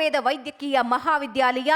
ಆಯುರ್ವೇದ ವೈದ್ಯಕೀಯ ಮಹಾವಿದ್ಯಾಲಯ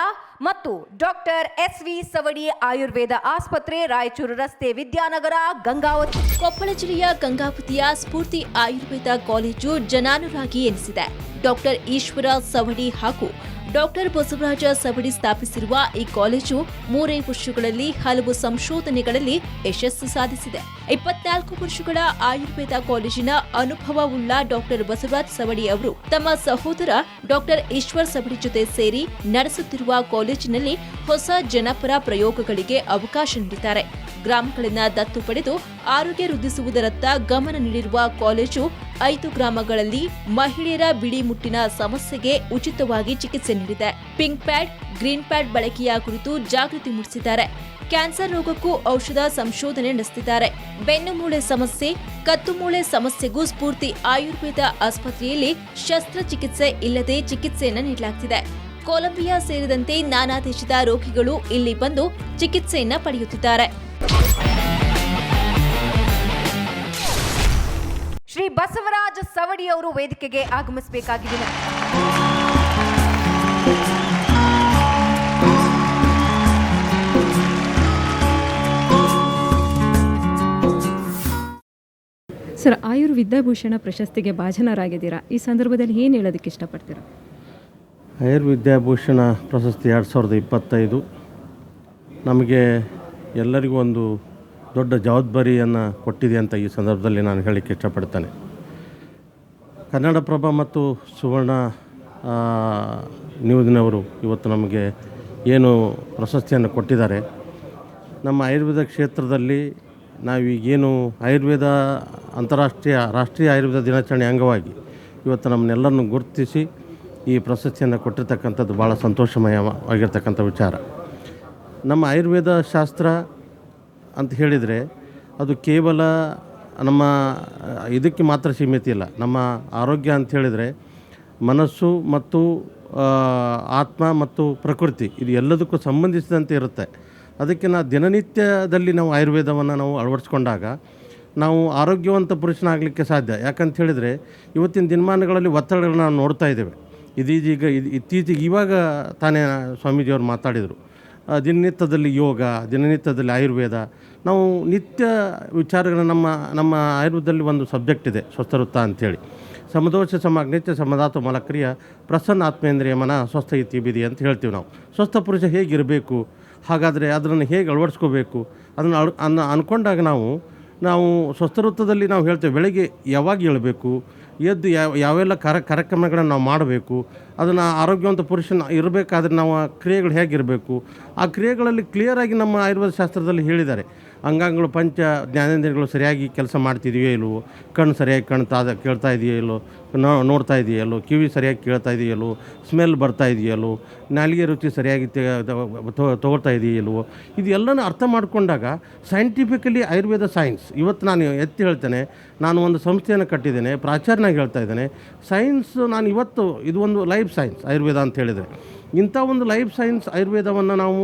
ಮತ್ತು ಡಾಕ್ಟರ್ ಎಸ್.ವಿ. ಸವಡಿ ಆಯುರ್ವೇದ ಆಸ್ಪತ್ರೆ, ರಾಯಚೂರು ರಸ್ತೆ, ವಿದ್ಯಾನಗರ, ಗಂಗಾವತಿ. ಕೊಪ್ಪಳ ಜಿಲ್ಲೆಯ ಗಂಗಾವತಿಯ ಸ್ಫೂರ್ತಿ ಆಯುರ್ವೇದ ಕಾಲೇಜು ಜನಾನುರಾಗಿ ಎನಿಸಿದೆ. ಡಾಕ್ಟರ್ ಈಶ್ವರ ಸವಡಿ ಹಾಗೂ ಡಾಕ್ಟರ್ ಬಸವರಾಜ ಸವಡಿ ಸ್ಥಾಪಿಸಿರುವ ಈ ಕಾಲೇಜು 3 ವರ್ಷಗಳಲ್ಲಿ ಹಲವು ಸಂಶೋಧನೆಗಳಲ್ಲಿ ಯಶಸ್ಸು ಸಾಧಿಸಿದೆ. 24 ವರ್ಷಗಳ ಆಯುರ್ವೇದ ಕಾಲೇಜಿನ ಅನುಭವವುಳ್ಳ ಡಾಕ್ಟರ್ ಬಸವರಾಜ ಸವಡಿ ಅವರು ತಮ್ಮ ಸಹೋದರ ಡಾಕ್ಟರ್ ಈಶ್ವರ್ ಸವಡಿ ಜೊತೆ ಸೇರಿ ನಡೆಸುತ್ತಿರುವ ಕಾಲೇಜಿನಲ್ಲಿ ಹೊಸ ಜನಪರ ಪ್ರಯೋಗಗಳಿಗೆ ಅವಕಾಶ ನೀಡಿದ್ದಾರೆ. ಗ್ರಾಮಗಳನ್ನ ದತ್ತು ಪಡೆದು ಆರೋಗ್ಯ ವೃದ್ಧಿಸುವುದರತ್ತ ಗಮನ ನೀಡಿರುವ ಕಾಲೇಜು 5 ಗ್ರಾಮಗಳಲ್ಲಿ ಮಹಿಳೆಯರ ಬಿಳಿ ಮುಟ್ಟಿನ ಸಮಸ್ಯೆಗೆ ಉಚಿತವಾಗಿ ಚಿಕಿತ್ಸೆ ನೀಡಿದೆ. ಪಿಂಕ್ ಪ್ಯಾಡ್, ಗ್ರೀನ್ ಪ್ಯಾಡ್ ಬಳಕೆಯ ಕುರಿತು ಜಾಗೃತಿ ಮೂಡಿಸಿದ್ದಾರೆ. ಕ್ಯಾನ್ಸರ್ ರೋಗಕ್ಕೂ ಔಷಧ ಸಂಶೋಧನೆ ನಡೆಸುತ್ತಿದ್ದಾರೆ. ಬೆನ್ನುಮೂಳೆ ಸಮಸ್ಯೆ, ಕತ್ತುಮೂಳೆ ಸಮಸ್ಯೆಗೂ ಸ್ಫೂರ್ತಿ ಆಯುರ್ವೇದ ಆಸ್ಪತ್ರೆಯಲ್ಲಿ ಶಸ್ತ್ರಚಿಕಿತ್ಸೆ ಇಲ್ಲದೆ ಚಿಕಿತ್ಸೆಯನ್ನು ನೀಡಲಾಗುತ್ತಿದೆ. ಕೊಲಂಬಿಯಾ ಸೇರಿದಂತೆ ನಾನಾ ದೇಶದ ರೋಗಿಗಳು ಇಲ್ಲಿ ಬಂದು ಚಿಕಿತ್ಸೆಯನ್ನ ಪಡೆಯುತ್ತಿದ್ದಾರೆ. ಶ್ರೀ ಬಸವರಾಜ ಸವಡಿ ಅವರು ವೇದಿಕೆಗೆ ಆಗಮಿಸಬೇಕಾಗಿದೆ. ಸರ್, ಆಯುರ್ವಿದ್ಯಾಭೂಷಣ ಪ್ರಶಸ್ತಿಗೆ ಭಾಜನರಾಗಿದ್ದೀರಾ. ಈ ಸಂದರ್ಭದಲ್ಲಿ ಏನು ಹೇಳೋದಕ್ಕೆ ಇಷ್ಟಪಡ್ತೀರಾ? ಆಯುರ್ವಿದ್ಯಾಭೂಷಣ ಪ್ರಶಸ್ತಿ 2025 ನಮಗೆ ಎಲ್ಲರಿಗೂ ಒಂದು ದೊಡ್ಡ ಜವಾಬ್ದಾರಿಯನ್ನು ಕೊಟ್ಟಿದೆ ಅಂತ ಈ ಸಂದರ್ಭದಲ್ಲಿ ನಾನು ಹೇಳಲಿಕ್ಕೆ ಇಷ್ಟಪಡ್ತೇನೆ. ಕನ್ನಡಪ್ರಭ ಮತ್ತು ಸುವರ್ಣ ನ್ಯೂಸ್ನವರು ಇವತ್ತು ನಮಗೆ ಏನು ಪ್ರಶಸ್ತಿಯನ್ನು ಕೊಟ್ಟಿದ್ದಾರೆ, ನಮ್ಮ ಆಯುರ್ವೇದ ಕ್ಷೇತ್ರದಲ್ಲಿ ನಾವೀಗೇನು ಆಯುರ್ವೇದ ರಾಷ್ಟ್ರೀಯ ಆಯುರ್ವೇದ ದಿನಾಚರಣೆ ಅಂಗವಾಗಿ ಇವತ್ತು ನಮ್ಮನ್ನೆಲ್ಲರನ್ನು ಗುರುತಿಸಿ ಈ ಪ್ರಶಸ್ತಿಯನ್ನು ಕೊಟ್ಟಿರ್ತಕ್ಕಂಥದ್ದು ಭಾಳ ಸಂತೋಷಮಯವಾಗಿರ್ತಕ್ಕಂಥ ವಿಚಾರ. ನಮ್ಮ ಆಯುರ್ವೇದ ಶಾಸ್ತ್ರ ಅಂತ ಹೇಳಿದರೆ ಅದು ಕೇವಲ ನಮ್ಮ ಇದಕ್ಕೆ ಮಾತ್ರ ಸೀಮಿತ ಇಲ್ಲ. ನಮ್ಮ ಆರೋಗ್ಯ ಅಂತ ಹೇಳಿದರೆ ಮನಸ್ಸು ಮತ್ತು ಆತ್ಮ ಮತ್ತು ಪ್ರಕೃತಿ ಇದು ಎಲ್ಲದಕ್ಕೂ ಸಂಬಂಧಿಸಿದಂತೆ ಇರುತ್ತೆ. ಅದಕ್ಕೆ ದಿನನಿತ್ಯದಲ್ಲಿ ನಾವು ಆಯುರ್ವೇದವನ್ನು ನಾವು ಅಳವಡಿಸ್ಕೊಂಡಾಗ ನಾವು ಆರೋಗ್ಯವಂತ ಪುರುಷನಾಗಲಿಕ್ಕೆ ಸಾಧ್ಯ. ಯಾಕಂತ ಹೇಳಿದರೆ ಇವತ್ತಿನ ದಿನಮಾನಗಳಲ್ಲಿ ಒತ್ತಡಗಳನ್ನ ನಾವು ನೋಡ್ತಾ ಇದ್ದೇವೆ. ಇತ್ತೀಚೆಗೆ ಇವಾಗ ತಾನೇ ಸ್ವಾಮೀಜಿಯವರು ಮಾತಾಡಿದರು, ದಿನನಿತ್ಯದಲ್ಲಿ ಯೋಗ, ದಿನನಿತ್ಯದಲ್ಲಿ ಆಯುರ್ವೇದ, ನಾವು ನಿತ್ಯ ವಿಚಾರಗಳನ್ನ ನಮ್ಮ ಆಯುರ್ವೇದದಲ್ಲಿ ಒಂದು ಸಬ್ಜೆಕ್ಟ್ ಇದೆ, ಸ್ವಸ್ಥವೃತ್ತ ಅಂಥೇಳಿ. ಸಮದೋಷ ಸಮಾಗ್ನಿತ್ಯ ಸಮಧಾತು ಮಲಕ್ರಿಯ ಪ್ರಸನ್ನ ಆತ್ಮೇಂದ್ರಿಯ ಮನ ಸ್ವಸ್ಥ ಇತಿ ಬಿದಿ ಅಂತ ಹೇಳ್ತೀವಿ ನಾವು. ಸ್ವಸ್ಥ ಪುರುಷ ಹೇಗಿರಬೇಕು, ಹಾಗಾದರೆ ಅದನ್ನು ಹೇಗೆ ಅಳವಡಿಸ್ಕೋಬೇಕು ಅದನ್ನು ಅಂದ್ಕೊಂಡಾಗ ನಾವು ಸ್ವಸ್ಥವೃತ್ತದಲ್ಲಿ ನಾವು ಹೇಳ್ತೇವೆ ಬೆಳಗ್ಗೆ ಯಾವಾಗ ಹೇಳಬೇಕು, ಎದ್ದು ಯಾವೆಲ್ಲ ಕಾರ್ಯಕ್ರಮಗಳನ್ನು ನಾವು ಮಾಡಬೇಕು, ಅದನ್ನು ಆರೋಗ್ಯವಂತ ಪುರುಷನ ಇರಬೇಕಾದ್ರೆ ನಾವು ಆ ಕ್ರಿಯೆಗಳು ಹೇಗಿರಬೇಕು, ಆ ಕ್ರಿಯೆಗಳಲ್ಲಿ ಕ್ಲಿಯರಾಗಿ ನಮ್ಮ ಆಯುರ್ವೇದ ಶಾಸ್ತ್ರದಲ್ಲಿ ಹೇಳಿದ್ದಾರೆ. ಅಂಗಾಂಗಗಳು ಪಂಚ ಜ್ಞಾನೇಂದ್ರಿಯಗಳು ಸರಿಯಾಗಿ ಕೆಲಸ ಮಾಡ್ತಿದೆಯೋ ಇಲ್ಲವೋ, ಕಣ್ಣು ಸರಿಯಾಗಿ ಕೇಳ್ತಾ ಇದೆಯೋ ಇಲ್ಲೋ, ನೋಡ್ತಾ ಇದೆಯಲ್ಲೋ, ಕಿವಿ ಸರಿಯಾಗಿ ಕೇಳ್ತಾ ಇದೆಯಲ್ಲೋ, ಸ್ಮೆಲ್ ಬರ್ತಾ ಇದೆಯಲ್ಲೋ, ನಾಲಿಗೆ ರುಚಿ ಸರಿಯಾಗಿ ತೊಗೊಳ್ತಾ ಇದೆಯಲ್ವೋ, ಇದು ಎಲ್ಲನೂ ಅರ್ಥ ಮಾಡಿಕೊಂಡಾಗ ಸೈಂಟಿಫಿಕಲಿ ಆಯುರ್ವೇದ ಸೈನ್ಸ್ ಇವತ್ತು ನಾನು ಎತ್ತಿ ಹೇಳ್ತೇನೆ. ನಾನು ಒಂದು ಸಂಸ್ಥೆಯನ್ನು ಕಟ್ಟಿದ್ದೇನೆ, ಪ್ರಾಚಾರ್ಯನಾಗಿ ಹೇಳ್ತಾ ಇದ್ದೇನೆ. ಸೈನ್ಸ್ ನಾನು ಇವತ್ತು ಇದು ಒಂದು ಲೈಫ್ ಸೈನ್ಸ್ ಆಯುರ್ವೇದ ಅಂತ ಹೇಳಿದರೆ, ಇಂಥ ಒಂದು ಲೈಫ್ ಸೈನ್ಸ್ ಆಯುರ್ವೇದವನ್ನು ನಾವು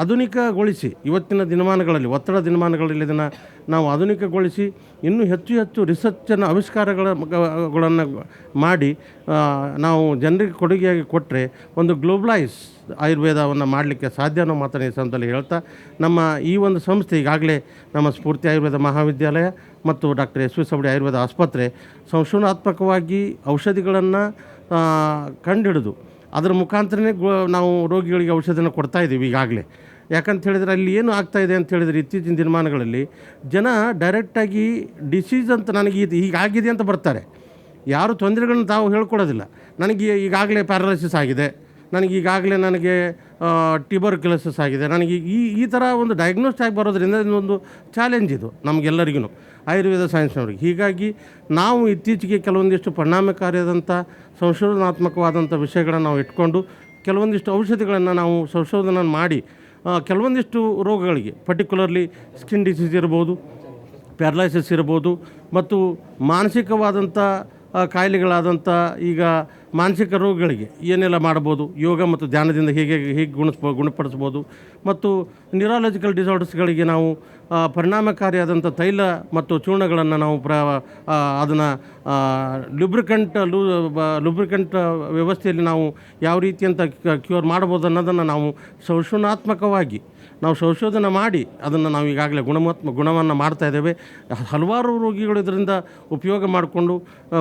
ಆಧುನಿಕಗೊಳಿಸಿ ಇವತ್ತಿನ ದಿನಮಾನಗಳಲ್ಲಿ ಒತ್ತಡ ದಿನಮಾನಗಳಲ್ಲಿ ಇದನ್ನು ನಾವು ಆಧುನಿಕಗೊಳಿಸಿ ಇನ್ನೂ ಹೆಚ್ಚು ರಿಸರ್ಚನ್ನು ಆವಿಷ್ಕಾರಗಳನ್ನು ಮಾಡಿ ನಾವು ಜನರಿಗೆ ಕೊಡುಗೆಯಾಗಿ ಕೊಟ್ಟರೆ ಒಂದು ಗ್ಲೋಬಲೈಸ್ ಆಯುರ್ವೇದವನ್ನು ಮಾಡಲಿಕ್ಕೆ ಸಾಧ್ಯ ಅನ್ನೋ ಮಾತನ್ನು ಈ ಸಂದರ್ಭದಲ್ಲಿ ಹೇಳ್ತಾ, ನಮ್ಮ ಈ ಒಂದು ಸಂಸ್ಥೆ ಈಗಾಗಲೇ ನಮ್ಮ ಸ್ಫೂರ್ತಿ ಆಯುರ್ವೇದ ಮಹಾವಿದ್ಯಾಲಯ ಮತ್ತು ಡಾಕ್ಟರ್ ಎಸ್.ವಿ. ಸವಡಿ ಆಯುರ್ವೇದ ಆಸ್ಪತ್ರೆ ಸಂಶೋಧನಾತ್ಮಕವಾಗಿ ಔಷಧಿಗಳನ್ನು ಕಂಡುಹಿಡಿದು ಅದರ ಮುಖಾಂತರನೇ ನಾವು ರೋಗಿಗಳಿಗೆ ಔಷಧಿನ ಕೊಡ್ತಾ ಇದ್ದೀವಿ ಈಗಾಗಲೇ. ಯಾಕಂತ ಹೇಳಿದರೆ ಅಲ್ಲಿ ಏನು ಆಗ್ತಾಯಿದೆ ಅಂತ ಹೇಳಿದರೆ ಇತ್ತೀಚಿನ ದಿನಮಾನಗಳಲ್ಲಿ ಜನ ಡೈರೆಕ್ಟಾಗಿ ಡಿಸೀಸ್ ಅಂತ ನನಗೆ ಹೀಗಾಗಿದೆ ಅಂತ ಬರ್ತಾರೆ. ಯಾರು ತೊಂದರೆಗಳನ್ನ ತಾವು ಹೇಳ್ಕೊಡೋದಿಲ್ಲ. ನನಗೆ ಈಗಾಗಲೇ ಪ್ಯಾರಾಲಿಸಿಸ್ ಆಗಿದೆ, ನನಗೆ ಟ್ಯೂಬರ್ಕ್ಯುಲೋಸಿಸ್ ಆಗಿದೆ, ನನಗೆ ಈ ಥರ ಒಂದು ಡಯಾಗ್ನೋಸ್ ಆಗಿ ಬರೋದ್ರಿಂದ ಇದೊಂದು ಚಾಲೆಂಜ್ ಇದು ನಮಗೆಲ್ಲರಿಗೂ ಆಯುರ್ವೇದ ಸೈನ್ಸ್ನವ್ರಿಗೆ. ಹೀಗಾಗಿ ನಾವು ಇತ್ತೀಚೆಗೆ ಕೆಲವೊಂದಿಷ್ಟು ಪರಿಣಾಮಕಾರಿಯಾದಂಥ ಸಂಶೋಧನಾತ್ಮಕವಾದಂಥ ವಿಷಯಗಳನ್ನು ನಾವು ಇಟ್ಕೊಂಡು ಕೆಲವೊಂದಿಷ್ಟು ಔಷಧಿಗಳನ್ನು ನಾವು ಸಂಶೋಧನೆ ಮಾಡಿ ಕೆಲವೊಂದಿಷ್ಟು ರೋಗಗಳಿಗೆ ಪರ್ಟಿಕ್ಯುಲರ್ಲಿ ಸ್ಕಿನ್ ಡಿಸೀಸ್ ಇರ್ಬೋದು, ಪ್ಯಾರಲೈಸಿಸ್ ಇರ್ಬೋದು, ಮತ್ತು ಮಾನಸಿಕವಾದಂಥ ಕಾಯಿಲೆಗಳಾದಂಥ ಈಗ ಮಾನಸಿಕ ರೋಗಗಳಿಗೆ ಏನೆಲ್ಲ ಮಾಡ್ಬೋದು, ಯೋಗ ಮತ್ತು ಧ್ಯಾನದಿಂದ ಹೇಗೆ ಗುಣಪಡಿಸ್ಬೋದು, ಮತ್ತು ನ್ಯೂರಾಲಜಿಕಲ್ ಡಿಸಾರ್ಡರ್ಸ್ಗಳಿಗೆ ನಾವು ಪರಿಣಾಮಕಾರಿಯಾದಂಥ ತೈಲ ಮತ್ತು ಚೂರ್ಣಗಳನ್ನು ನಾವು ಅದನ್ನು ಲುಬ್ರಿಕೆಂಟ್ ವ್ಯವಸ್ಥೆಯಲ್ಲಿ ನಾವು ಯಾವ ರೀತಿಯಂತ ಕ್ಯೂರ್ ಮಾಡ್ಬೋದು ಅನ್ನೋದನ್ನು ನಾವು ಸಂಶೋಧನೆ ಮಾಡಿ ಅದನ್ನು ನಾವು ಈಗಾಗಲೇ ಗುಣವನ್ನು ಮಾಡ್ತಾಯಿದ್ದೇವೆ. ಹಲವಾರು ರೋಗಿಗಳು ಇದರಿಂದ ಉಪಯೋಗ ಮಾಡಿಕೊಂಡು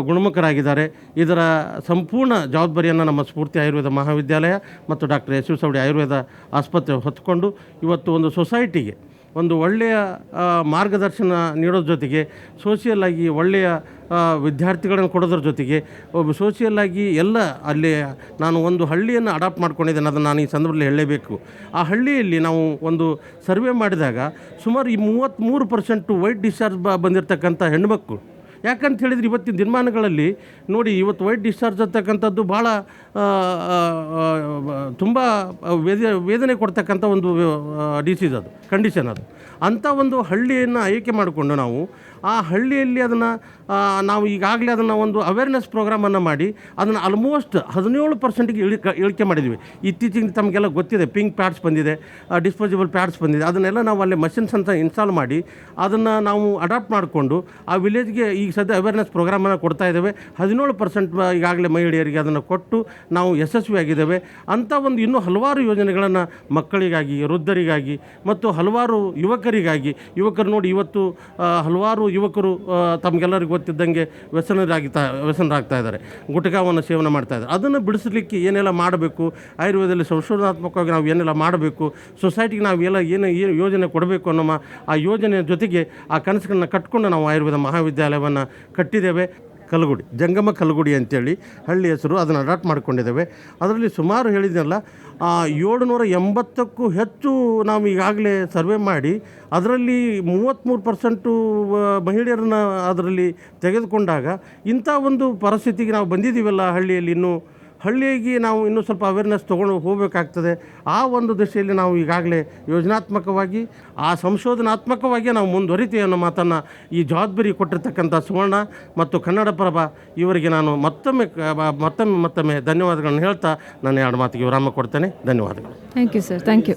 ಗುಣಮುಖರಾಗಿದ್ದಾರೆ. ಇದರ ಸಂಪೂರ್ಣ ಜವಾಬ್ದಾರಿಯನ್ನು ನಮ್ಮ ಸ್ಫೂರ್ತಿ ಆಯುರ್ವೇದ ಮಹಾವಿದ್ಯಾಲಯ ಮತ್ತು doctor S V Savadi Ayurveda ಆಸ್ಪತ್ರೆ ಹೊತ್ತುಕೊಂಡು ಇವತ್ತು ಒಂದು ಸೊಸೈಟಿಗೆ ಒಂದು ಒಳ್ಳೆಯ ಮಾರ್ಗದರ್ಶನ ನೀಡೋದ್ರ ಜೊತೆಗೆ ಸೋಷಿಯಲ್ ಆಗಿ ಒಳ್ಳೆಯ ವಿದ್ಯಾರ್ಥಿಗಳನ್ನು ಕೊಡೋದ್ರ ಜೊತೆಗೆ ಒಬ್ಬ ಸೋಷಿಯಲ್ ಆಗಿ ಎಲ್ಲ ಅಲ್ಲಿ ನಾನು ಒಂದು ಹಳ್ಳಿಯನ್ನು ಅಡಾಪ್ಟ್ ಮಾಡ್ಕೊಂಡಿದ್ದೇನೆ, ಅದನ್ನು ನಾನು ಈ ಸಂದರ್ಭದಲ್ಲಿ ಹೇಳಲೇಬೇಕು. ಆ ಹಳ್ಳಿಯಲ್ಲಿ ನಾವು ಒಂದು ಸರ್ವೆ ಮಾಡಿದಾಗ ಸುಮಾರು 33% ವೈಟ್ ಡಿಸ್ಚಾರ್ಜ್ ಬಂದಿರತಕ್ಕಂಥ ಹೆಣ್ಣುಮಕ್ಕಳು. ಯಾಕಂತ ಹೇಳಿದರೆ ಇವತ್ತಿನ ದಿನಮಾನಗಳಲ್ಲಿ ನೋಡಿ, ಇವತ್ತು ವೈಟ್ ಡಿಸ್ಚಾರ್ಜ್ ಅಂತಕ್ಕಂಥದ್ದು ಭಾಳ ತುಂಬ ವೇದನೆ ಕೊಡ್ತಕ್ಕಂಥ ಒಂದು ಡಿಸೀಸ್, ಅದು ಕಂಡೀಷನ್. ಅದು ಅಂಥ ಒಂದು ಹಳ್ಳಿಯನ್ನು ಆಯ್ಕೆ ಮಾಡಿಕೊಂಡು ನಾವು ಆ ಹಳ್ಳಿಯಲ್ಲಿ ಅದನ್ನು ನಾವು ಈಗಾಗಲೇ ಅದನ್ನು ಒಂದು ಅವೇರ್ನೆಸ್ ಪ್ರೋಗ್ರಾಮನ್ನು ಮಾಡಿ ಅದನ್ನು ಆಲ್ಮೋಸ್ಟ್ 17%ಗೆ ಇಳಿಕೆ ಮಾಡಿದ್ವಿ. ಇತ್ತೀಚೆಗೆ ತಮಗೆಲ್ಲ ಗೊತ್ತಿದೆ, ಪಿಂಕ್ ಪ್ಯಾಡ್ಸ್ ಬಂದಿದೆ, ಡಿಸ್ಪೋಸಿಬಲ್ ಪ್ಯಾಡ್ಸ್ ಬಂದಿದೆ. ಅದನ್ನೆಲ್ಲ ನಾವು ಅಲ್ಲಿ ಮಷಿನ್ಸ್ ಅಂತ ಇನ್ಸ್ಟಾಲ್ ಮಾಡಿ ಅದನ್ನು ನಾವು ಅಡಾಪ್ಟ್ ಮಾಡಿಕೊಂಡು ಆ ವಿಲೇಜ್ಗೆ ಈಗ ಸದ್ಯ ಅವೇರ್ನೆಸ್ ಪ್ರೋಗ್ರಾಮನ್ನು ಕೊಡ್ತಾ ಇದ್ದೇವೆ. 17% ಈಗಾಗಲೇ ಮಹಿಳೆಯರಿಗೆ ಅದನ್ನು ಕೊಟ್ಟು ನಾವು ಯಶಸ್ವಿಯಾಗಿದ್ದೇವೆ. ಅಂಥ ಒಂದು ಇನ್ನೂ ಹಲವಾರು ಯೋಜನೆಗಳನ್ನು ಮಕ್ಕಳಿಗಾಗಿ, ವೃದ್ಧರಿಗಾಗಿ ಮತ್ತು ಹಲವಾರು ಯುವಕರು ನೋಡಿ, ಇವತ್ತು ಹಲವಾರು ಯುವಕರು ತಮಗೆಲ್ಲರಿಗೂ ಗೊತ್ತಿದ್ದಂಗೆ ವ್ಯಸನರಾಗ್ತಾ ಇದ್ದಾರೆ, ಗುಟ್ಕಾವನ್ನು ಸೇವನೆ ಮಾಡ್ತಾ ಇದ್ದಾರೆ. ಅದನ್ನು ಬಿಡಿಸಲಿಕ್ಕೆ ಏನೆಲ್ಲ ಮಾಡಬೇಕು, ಆಯುರ್ವೇದದಲ್ಲಿ ಸಂಶೋಧನಾತ್ಮಕವಾಗಿ ನಾವು ಏನೆಲ್ಲ ಮಾಡಬೇಕು, ಸೊಸೈಟಿಗೆ ನಾವು ಏನು ಯೋಜನೆ ಕೊಡಬೇಕು ಅನ್ನೋ ಆ ಯೋಜನೆಯ ಜೊತೆಗೆ ಆ ಕನಸುಗಳನ್ನ ಕಟ್ಕೊಂಡು ನಾವು ಆಯುರ್ವೇದ ಮಹಾವಿದ್ಯಾಲಯವನ್ನು ಕಟ್ಟಿದ್ದೇವೆ. ಕಲಗುಡಿ, ಜಂಗಮ ಕಲಗುಡಿ ಅಂತೇಳಿ ಹಳ್ಳಿ ಹೆಸರು, ಅದನ್ನು ಅಡಾಪ್ಟ್ ಮಾಡ್ಕೊಂಡಿದ್ದೇವೆ. ಅದರಲ್ಲಿ ಸುಮಾರು ಹೇಳಿದ್ನಲ್ಲ 780ಕ್ಕೂ ಹೆಚ್ಚು ನಾವು ಈಗಾಗಲೇ ಸರ್ವೆ ಮಾಡಿ ಅದರಲ್ಲಿ 33% ಮಹಿಳೆಯರನ್ನು ಅದರಲ್ಲಿ ತೆಗೆದುಕೊಂಡಾಗ ಇಂಥ ಒಂದು ಪರಿಸ್ಥಿತಿಗೆ ನಾವು ಬಂದಿದ್ದೀವಲ್ಲ ಹಳ್ಳಿಯಲ್ಲಿ. ಹಳ್ಳಿಗೆ ನಾವು ಇನ್ನೂ ಸ್ವಲ್ಪ ಅವೇರ್ನೆಸ್ ತೊಗೊಂಡು ಹೋಗಬೇಕಾಗ್ತದೆ. ಆ ಒಂದು ದಿಶೆಯಲ್ಲಿ ನಾವು ಈಗಾಗಲೇ ಯೋಜನಾತ್ಮಕವಾಗಿ ಸಂಶೋಧನಾತ್ಮಕವಾಗಿ ನಾವು ಮುಂದುವರಿತೀವಿ ಅನ್ನೋ ಮಾತನ್ನು ಈ ಜವಾಬ್ದಾರಿ ಕೊಟ್ಟಿರ್ತಕ್ಕಂಥ ಸುವರ್ಣ ಮತ್ತು ಕನ್ನಡಪ್ರಭ ಇವರಿಗೆ ನಾನು ಮತ್ತೊಮ್ಮೆ ಧನ್ಯವಾದಗಳನ್ನು ಹೇಳ್ತಾ ನಾನು 2 ಮಾತಿಗೆ ವಿರಾಮ ಕೊಡ್ತೇನೆ. ಧನ್ಯವಾದಗಳು. Thank you sir. Thank you.